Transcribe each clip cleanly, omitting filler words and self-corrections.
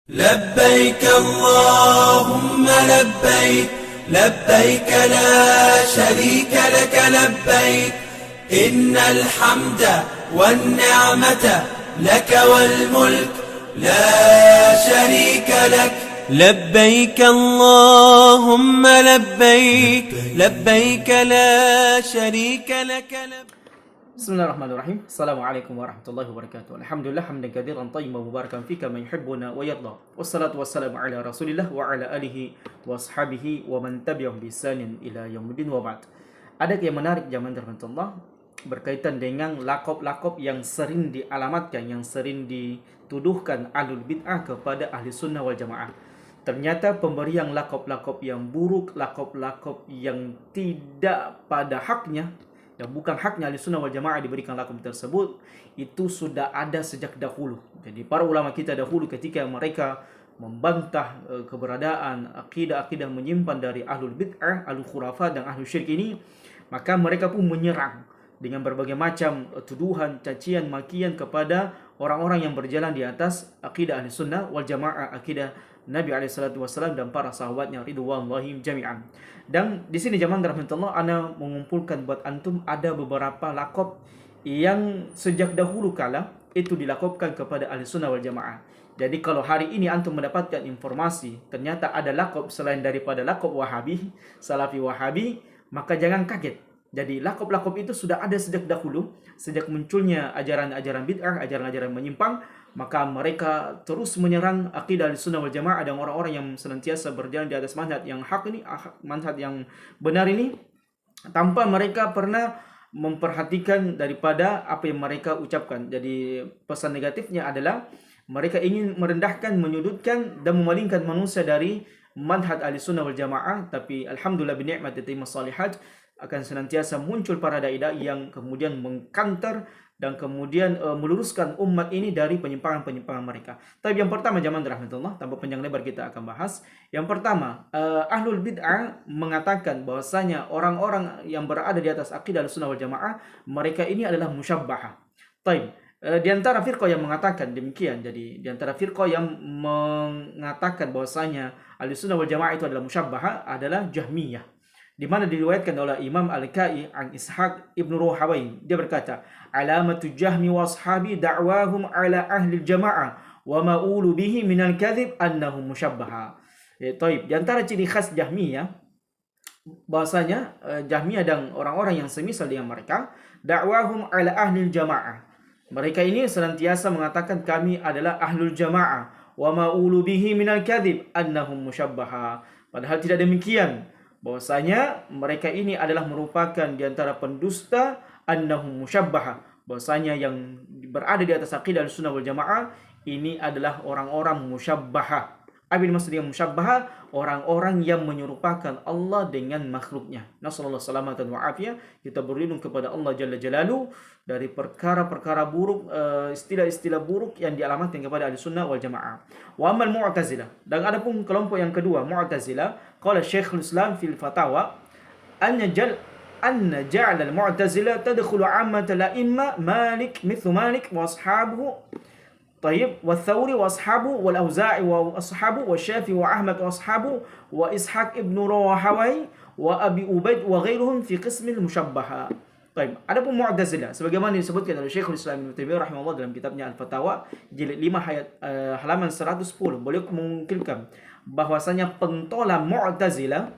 لبيك اللهم لبيك لبيك لا شريك لك لبيك إن الحمد والنعمة لك والملك لا شريك لك لبيك اللهم لبيك لبيك لا شريك لك لبيك. Bismillahirrahmanirrahim. Assalamualaikum warahmatullahi wabarakatuh. Alhamdulillah hamdan katsiran tayyiban mubarakan fika man yuhibbuna wa yarda. Wassalatu wassalamu ala Rasulillah wa ala alihi wa ashabihi wa man tabi'ahum bi ihsanin ila yaumil wa ba'd. Ada yang menarik zaman rahmatullah berkaitan dengan lakop-lakop yang sering dialamatkan, yang sering dituduhkan ahlul bid'ah kepada ahli sunnah wal jamaah. Ternyata pemberian lakop-lakop yang buruk, lakop-lakop yang tidak pada haknya, dan bukan haknya ahli sunnah wal jamaah diberikan lakop tersebut, itu sudah ada sejak dahulu. Jadi para ulama kita dahulu ketika mereka membantah keberadaan akidah-akidah menyimpan dari ahlul bid'ah, ahlul khurafat dan ahlul syirik ini, maka mereka pun menyerang dengan berbagai macam tuduhan, cacian, makian kepada orang-orang yang berjalan di atas akidah ahli sunnah wal jamaah, akidah Nabi SAW dan para sahabatnya ridwanullahi jami'an. Dan di sini zaman rahmatullah ana mengumpulkan buat antum ada beberapa lakop yang sejak dahulu kala itu dilakopkan kepada ahli sunnah wal jamaah. Jadi kalau hari ini antum mendapatkan informasi ternyata ada lakop selain daripada lakop wahabi, salafi wahabi, maka jangan kaget. Jadi lakop-lakop itu sudah ada sejak dahulu, sejak munculnya ajaran-ajaran bid'ah, ajaran-ajaran menyimpang, maka mereka terus menyerang akidah Ahlussunnah wal Jamaah dan orang-orang yang senantiasa berjalan di atas manhaj yang hak ini, manhaj yang benar ini, tanpa mereka pernah memperhatikan daripada apa yang mereka ucapkan. Jadi pesan negatifnya adalah mereka ingin merendahkan, menyudutkan dan memalingkan manusia dari manhaj Ahlussunnah wal Jamaah. Tapi alhamdulillah bi ni'mati tatimmas shalihat akan senantiasa muncul para dai-dai yang kemudian mengkanter dan kemudian meluruskan umat ini dari penyimpangan-penyimpangan mereka. Tapi yang pertama zaman rahmatullah, tanpa panjang lebar kita akan bahas. Yang pertama, ahlul bid'ah mengatakan bahwasanya orang-orang yang berada di atas akidah Ahlussunnah wal Jamaah, mereka ini adalah musyabbahah. Taib. Di antara firqah yang mengatakan demikian, jadi di antara firqah yang mengatakan bahwasanya Ahlussunnah wal Jamaah itu adalah musyabbahah adalah Jahmiyah. Di mana diriwayatkan oleh Imam Al-Kai an Ishaq ibn Ruhawai, dia berkata, alamatu jahmi wa ashabi da'wahum ala ahli jamaah wa ma'ulu bihi minal kadhib annahum musyabbaha. Taib. Di antara ciri khas Jahmiyah bahasanya Jahmiyah dan orang-orang yang semisal dengan mereka, da'wahum ala ahli jamaah, mereka ini senantiasa mengatakan kami adalah ahlul jamaah, wa ma'ulu bihi minal kadhib annahum musyabbaha. Padahal tidak demikian, bahwasanya mereka ini adalah merupakan di antara pendusta, annahum musyabbaha, bahwasanya yang berada di atas akidah Ahlussunnah wal Jamaah ini adalah orang-orang musyabbaha. Apa yang dimaksud dengan musyabbaha? Orang-orang yang menyerupakan Allah dengan makhluknya. Nasallallahu salamatan wa afiyah. Kita berlindung kepada Allah Jalla Jalaluhu dari perkara-perkara buruk, istilah-istilah buruk yang dialamatkan kepada Ahlussunnah wal Jamaah. Wa ammal Mu'tazilah, dan adapun kelompok yang kedua Mu'tazilah, qala Syekhul Islam fil Fatawa anna ja'al al-Mu'tazilah tadkhulu 'ammat al-a'imma Malik mithlu Malik wa ashabuhu, طيب والثوري واصحابه والاوزاعي واصحابه والشافعي واحمد واصحابه واسحاق ابن راهوي وابي عبيد وغيرهم في قسم المشبهه. طيب, adapun Mu'tazilah sebagaimana disebutkan oleh Syekhul Islam Ibnu Taimiyah rahimahullah dalam kitabnya Al-Fatawa jilid 5 halaman 110, beliau mengungkilkan bahwasanya pentolan Mu'tazilah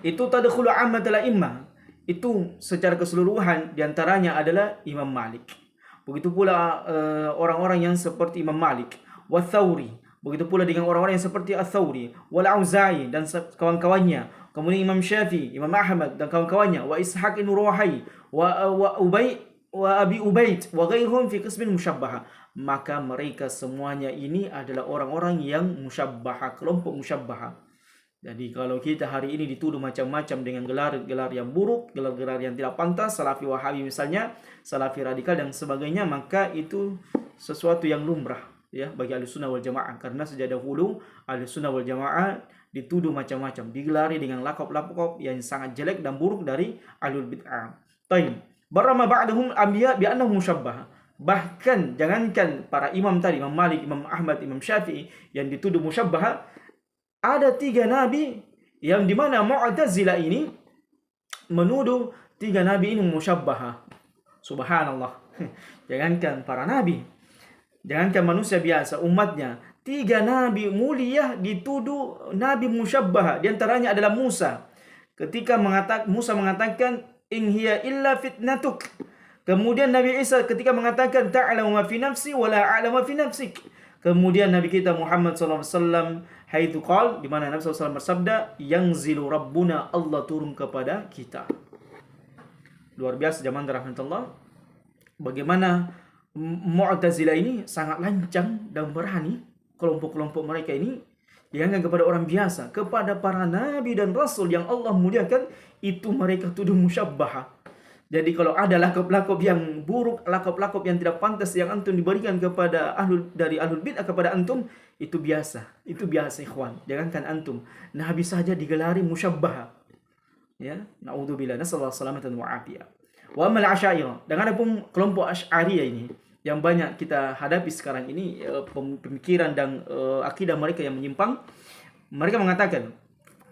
itu tadkhulu 'ammatul a'immah, itu secara keseluruhan diantaranya adalah Imam Malik. Begitu pula orang-orang yang seperti Imam Malik, wa Thawri, begitu pula dengan orang-orang yang seperti Al-Thawri, wal Auza'i dan kawan-kawannya, kemudian Imam Syafi'i, Imam Ahmad dan kawan-kawannya, wa Ishaq ibn Ruwahai, wa Abi Ubaid wa ghairuhum fi qismin musyabbaha. Maka mereka semuanya ini adalah orang-orang yang musyabbaha, kelompok musyabbaha. Jadi kalau kita hari ini dituduh macam-macam dengan gelar-gelar yang buruk, gelar-gelar yang tidak pantas, salafi wahabi misalnya, salafi radikal dan sebagainya, maka itu sesuatu yang lumrah ya bagi Ahlussunnah wal Jamaah, karena sejak dahulu Ahlussunnah wal Jamaah dituduh macam-macam, digelari dengan lakop-lakop yang sangat jelek dan buruk dari ahlul bid'ah. Taib. Barama ba'dahum anbiya bi annahum musyabbah. Bahkan jangankan para imam tadi, Imam Malik, Imam Ahmad, Imam Syafi'i yang dituduh musyabbah, ada 3 nabi yang dimana Mu'tazilah ini menuduh 3 nabi ini musyabbah. Subhanallah. Jangankan para nabi, jangankan manusia biasa, umatnya, 3 nabi mulia dituduh nabi musyabbah. Di antaranya adalah Musa. Ketika Musa mengatakan in hiya illa fitnatuk. Kemudian Nabi Isa ketika mengatakan ta'lamu ma fi nafsi wa la a'lamu ma fi nafsik. Kemudian Nabi kita Muhammad sallallahu alaihi wasallam haitsu qala, di mana Nabi sallallahu alaihi wasallam bersabda, "Yanzilu rabbuna," Allah turun kepada kita. Luar biasa jamaah rahmatullah. Bagaimana Mu'tazilah ini sangat lancang dan berani kelompok-kelompok mereka ini, jangan kepada orang biasa, kepada para nabi dan rasul yang Allah muliakan, itu mereka tuduh musyabbah. Jadi kalau ada lakop-lakop yang buruk, lakop-lakop yang tidak pantas yang antum diberikan kepada ahlul bid'ah kepada antum, itu biasa. Itu biasa ikhwan. Jangankan antum, nabi saja digelari musyabbah. Ya, naudzubillah, nasallahu salamatan wa afiyah. Wa amal asy'ariyah, dan ada pun kelompok Asy'ariyah ini yang banyak kita hadapi sekarang ini, pemikiran dan akidah mereka yang menyimpang. Mereka mengatakan,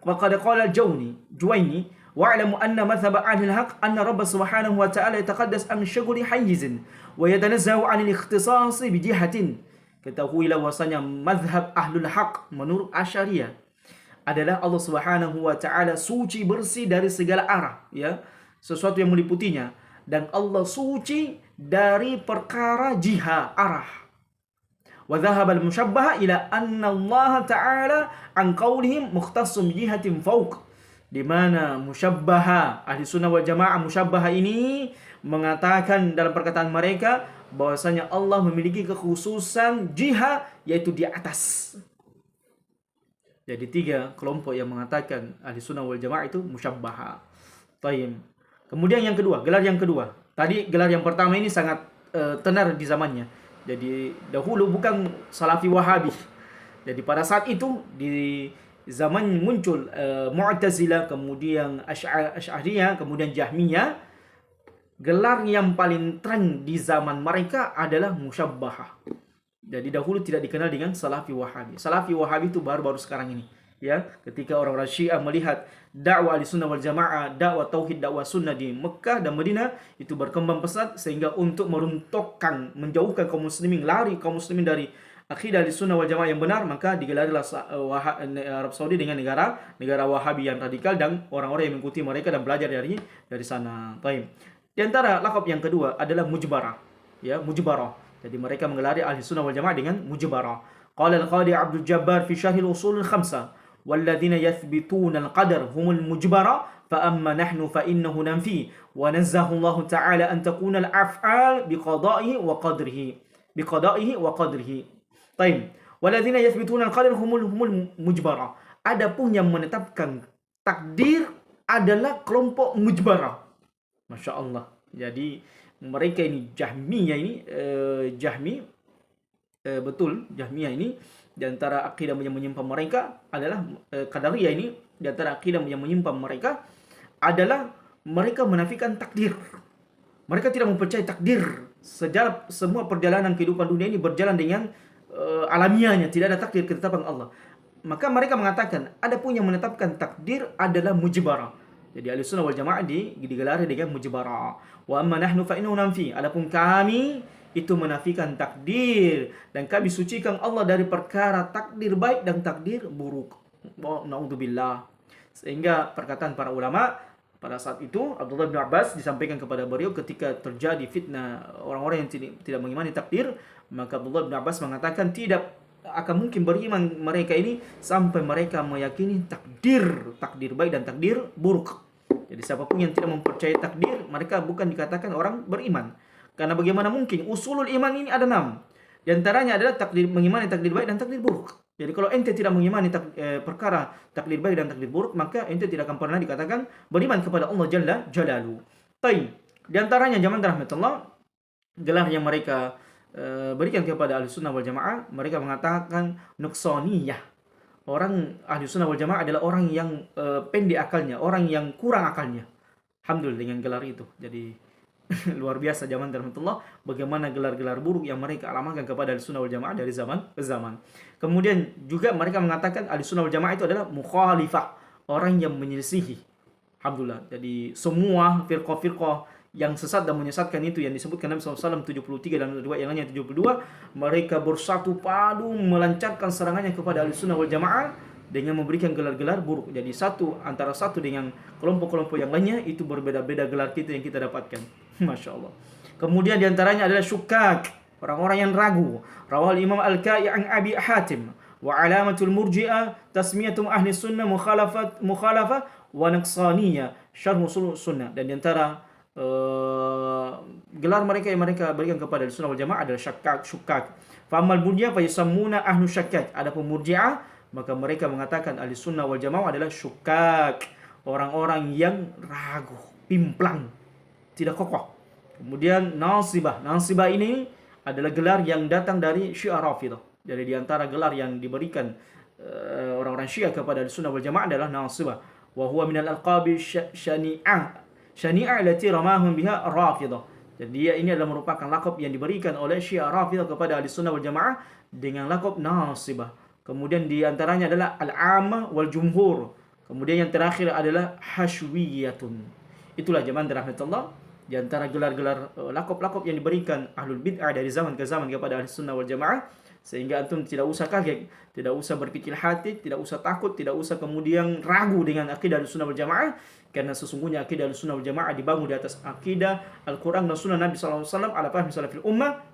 wa qad qala al-Juwayni wa'lamu anna madhhab ahli al-haq anna Rabb subhanahu wa ta'ala yataqaddas an shughli hayzin wa yatanazzahu 'an al-ikhtisas bi jihatin. Ketahuilah bahwasanya mazhab ahlul haq menurut Asy'ariyah adalah Allah Subhanahu wa taala suci bersih dari segala arah, ya, sesuatu yang meliputinya, dan Allah suci dari perkara jiha arah. Wa dhahaba al-musyabbah ila anna Allah taala an qaulihim mukhtassum jihatin fawq, di mana musyabbah ahli sunnah wal jamaah musyabbah ini mengatakan dalam perkataan mereka bahwasanya Allah memiliki kekhususan jiha, yaitu di atas. Jadi 3 kelompok yang mengatakan ahli sunnah wal jamaah itu musyabbah. Tayyib. Kemudian yang kedua, gelar yang kedua. Tadi gelar yang pertama ini sangat tenar di zamannya. Jadi dahulu bukan Salafi Wahabi. Jadi pada saat itu di zaman muncul Mu'tazilah, kemudian Asy'ariyah, kemudian Jahmiyah, gelar yang paling tren di zaman mereka adalah musyabbah. Jadi dahulu tidak dikenal dengan Salafi Wahabi. Salafi Wahabi itu baru-baru sekarang ini, ya, ketika orang-orang Syiah melihat dakwah Ahlussunnah wal Jamaah, dakwah tauhid, dakwah sunnah di Mekah dan Madinah itu berkembang pesat, sehingga untuk meruntuhkan, menjauhkan kaum muslimin, lari kaum muslimin dari akidah Ahlussunnah wal Jamaah yang benar, maka digelarilah Arab Saudi dengan negara Wahabi yang radikal, dan orang-orang yang mengikuti mereka dan belajar dari sana. Baik. Di antara lakab yang kedua adalah mujbarah, ya, mujbarah. Jadi mereka menggelari ahli sunnah wal jamaah dengan mujbarah. Qala al-Qadi Abdul Jabbar fi syarh al-usul al-khamsah, walladzina yathbituna al-qadar humul mujbara, fa amma nahnu fa innahu nanfi wa nazzahu Allah ta'ala an takuna al-af'al biqada'ihi wa qadrihi. Baik. Walladzina yathbituna al-qadar humul mujbara. Adapun yang menetapkan takdir adalah kelompok mujbarah. Masya Allah. Jadi mereka ini Jahmiyah ini, Jahmiyah ini di antara akidah yang menyimpang mereka adalah Qadariyah ini di antara akidah yang menyimpang mereka adalah mereka menafikan takdir. Mereka tidak mempercayai takdir. Semua perjalanan kehidupan dunia ini berjalan dengan alamiahnya, tidak ada takdir, ketetapan Allah. Maka mereka mengatakan adapun yang menetapkan takdir adalah mujbarah. Jadi Ahlussunnah wal Jamaah digelari dengan mujbarah. Wa amma nahnu fa innahu nanfi. Adapun kami itu menafikan takdir, dan kami sucikan Allah dari perkara takdir baik dan takdir buruk. Naudzubillah. Sehingga perkataan para ulama pada saat itu, Abdullah bin Abbas disampaikan kepada beliau ketika terjadi fitnah orang-orang yang tidak mengimani takdir, maka Abdullah bin Abbas mengatakan tidak akan mungkin beriman mereka ini sampai mereka meyakini takdir baik dan takdir buruk. Jadi siapapun yang tidak mempercayai takdir, mereka bukan dikatakan orang beriman. Karena bagaimana mungkin? Usulul iman ini ada 6. Di antaranya adalah mengimani takdir baik dan takdir buruk. Jadi kalau ente tidak mengimani perkara takdir baik dan takdir buruk, maka ente tidak akan pernah dikatakan beriman kepada Allah Jalla Jalaluhu. Baik. Di antaranya jamaah rahmatullah, gelar yang mereka berikan kepada Ahlussunnah wal Jamaah, mereka mengatakan nuqsaniyah. Orang Ahlussunnah wal Jamaah adalah orang yang pendek akalnya, orang yang kurang akalnya. Alhamdulillah dengan gelar itu. Jadi luar biasa zaman rahmatullah bagaimana gelar-gelar buruk yang mereka alamatkan kepada Ahlussunnah wal Jamaah dari zaman ke zaman. Kemudian juga mereka mengatakan Ahlussunnah wal Jamaah itu adalah mukhalifah, orang yang menyelisihi. Alhamdulillah. Jadi semua firqah-firqah yang sesat dan menyesatkan itu yang disebutkan Nabi SAW 73 dan riwayat yang lainnya 72, mereka bersatu padu melancarkan serangannya kepada Ahlussunnah wal Jamaah dengan memberikan gelar-gelar buruk. Jadi antara satu dengan kelompok-kelompok yang lainnya itu berbeda-beda gelar kita yang kita dapatkan. Masya Allah. Kemudian diantaranya adalah syukak, orang-orang yang ragu. Rawal Imam Al-Kai an Abi Hatim wa alamatul murji'ah tasmiyatum ahli sunnah mukhalafah wa naqsaniyah syarh usul sunnah. Dan diantara gelar mereka yang mereka berikan kepada Ahlussunnah wal Jamaah adalah syukak. Fa amal murji'ah fa yusammuna ahlu syakak. Adapun murji'ah maka mereka mengatakan Ahlussunnah wal Jamaah adalah syukak, orang-orang yang ragu, pimplang, tidak kokoh. Kemudian nasibah ini adalah gelar yang datang dari Syiah Rafidah. Jadi di antara gelar yang diberikan orang-orang Syiah kepada Ahlussunnah wal Jamaah adalah nasibah. Wa huwa min al-alqabi syani'ah allati ramahum biha Rafidah. Jadi ini adalah merupakan lakab yang diberikan oleh Syiah Rafidah kepada Ahlussunnah wal Jamaah dengan lakab nasibah. Kemudian di antaranya adalah al-'ammah wal jumhur. Kemudian yang terakhir adalah hashwiyatun. Itulah jemaah rahmatullah di antara gelar-gelar lakop-lakop yang diberikan ahlul bid'ah dari zaman ke zaman kepada Ahlussunnah wal Jamaah, sehingga antum tidak usah kaget, tidak usah berkecil hati, tidak usah takut, tidak usah kemudian ragu dengan akidah Ahlussunnah wal Jamaah, karena sesungguhnya akidah Ahlussunnah wal Jamaah dibangun di atas akidah Al-Qur'an dan Sunnah Nabi sallallahu alaihi wasallam ala fahmi salafil ummah.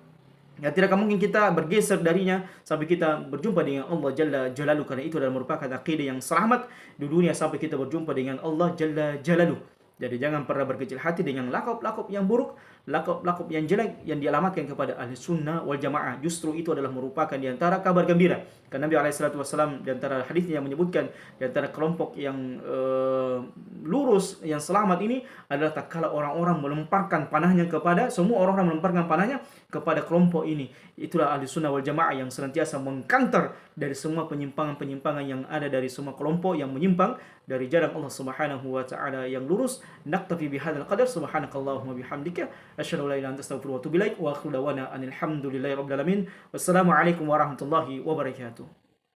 Ya, tidak mungkin kita bergeser darinya sampai kita berjumpa dengan Allah Jalla Jalaluhu, karena itu adalah merupakan akidah yang selamat di dunia sampai kita berjumpa dengan Allah Jalla Jalaluhu. Jadi jangan pernah berkecil hati dengan lakop-lakop yang buruk, lakop-lakop yang jelek yang dialamatkan kepada Ahlussunnah wal Jamaah. Justru itu adalah merupakan di antara kabar gembira. Karena Nabi SAW di antara hadisnya yang menyebutkan di antara kelompok yang lurus, yang selamat ini adalah tak kala orang-orang melemparkan panahnya kepada, semua orang-orang melemparkan panahnya kepada kelompok ini. Itulah Ahlussunnah wal Jamaah yang senantiasa mengkanter dari semua penyimpangan-penyimpangan yang ada dari semua kelompok yang menyimpang dari jalan Allah Subhanahu wa taala yang lurus. Naktafi bihadzal qadar, subhanakallahumma bihamdika asyhadu an la ilaha illa anta astaghfiruka wa atubu ilaik wa akhiru da'wana alhamdulillahi rabbil alamin. Wassalamu alaikum warahmatullahi wabarakatuh.